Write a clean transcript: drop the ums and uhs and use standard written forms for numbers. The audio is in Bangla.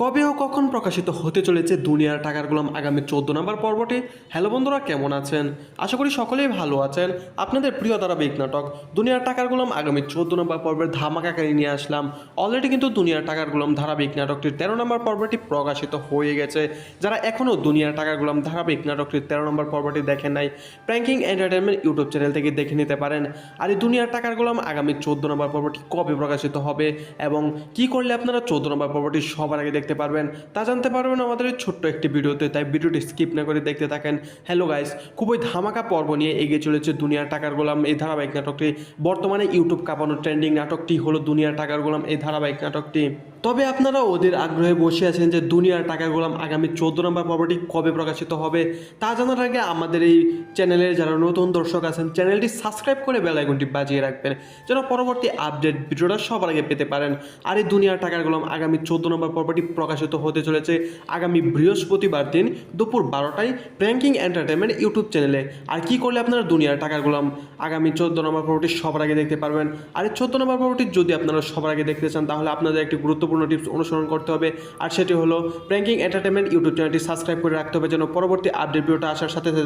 কবে ও কখন প্রকাশিত হতে চলেছে দুনিয়ার টাকার গোলাম আগামী 14 নম্বর পর্বটি। হ্যালো বন্ধুরা, কেমন আছেন? আশা করি সকলেই ভালো আছেন। আপনাদের প্রিয় ধারাবাহিক নাটক দুনিয়ার টাকার গোলাম আগামী 14 নম্বর পর্বের ধামাকাকারী নিয়ে আসলাম। অলরেডি কিন্তু দুনিয়ার টাকার গোলাম ধারাবাহিক নাটকটির 13 নম্বর পর্বটি প্রকাশিত হয়ে গেছে। যারা এখনও দুনিয়ার টাকার গোলাম ধারাবাহিক নাটকটির 13 নম্বর পর্বটি দেখেন নাই, প্র্যাঙ্কিং এন্টারটেনমেন্ট ইউটিউব চ্যানেল থেকে দেখে নিতে পারেন। আর এই দুনিয়ার টাকার গোলাম আগামী 14 নম্বর পর্বটি কবে প্রকাশিত হবে এবং কি করলে আপনারা 14 নম্বর পর্বটি সবার আগে দেখতে পারবেন তা জানতে পারবেন আমাদের এই ছোট্ট একটি ভিডিওতে, তাই ভিডিওটি স্কিপ না করে দেখতে থাকেন। হ্যালো গাইস, খুবই ধামাকা পর্ব নিয়ে এগিয়ে চলেছে দুনিয়ার টাকার গোলাম এই ধারাবাহিক নাটকটি। বর্তমানে ইউটিউব কাঁপানো ট্রেন্ডিং নাটকটি হলো দুনিয়ার টাকার গোলাম এই ধারাবাহিক নাটকটি। তবে আপনারা ওদের আগ্রহে বসে আছেন যে দুনিয়ার টাকার গোলাম আগামী 14 নম্বর পর্বটি কবে প্রকাশিত হবে তা জানার আগে আমাদের এই চ্যানেলের যারা নতুন দর্শক আছেন চ্যানেলটি সাবস্ক্রাইব করে বেল আইকনটি বাজিয়ে রাখবেন যেন পরবর্তী আপডেট ভিডিওটা সবার আগে পেতে পারেন। আর এই দুনিয়ার টাকার গোলাম আগামী 14 নম্বর পর্বটি প্রকাশিত হতে চলেছে আগামী বৃহস্পতিবার দিন দুপুর 12টায় প্র্যাঙ্কিং এন্টারটেনমেন্ট ইউটিউব চ্যানেলে। আর কি করলে আপনারা দুনিয়ার টাকার গোলাম আগামী 14 নম্বর পর্বটি সবার আগে দেখতে পারবেন। আর এই 14 নম্বর পর্বটি যদি আপনারা সবার আগে দেখতে চান তাহলে আপনাদের একটি গুরুত্বপূর্ণ টিপস অনুসরণ করতে হবে, আর সেটি হলো প্র্যাঙ্কিং এন্টারটেনমেন্ট ইউটিউব চ্যানেলটি সাবস্ক্রাইব করে রাখতে হবে যেন পরবর্তী আপডেট ভিডিওটা আসার সাথে সাথে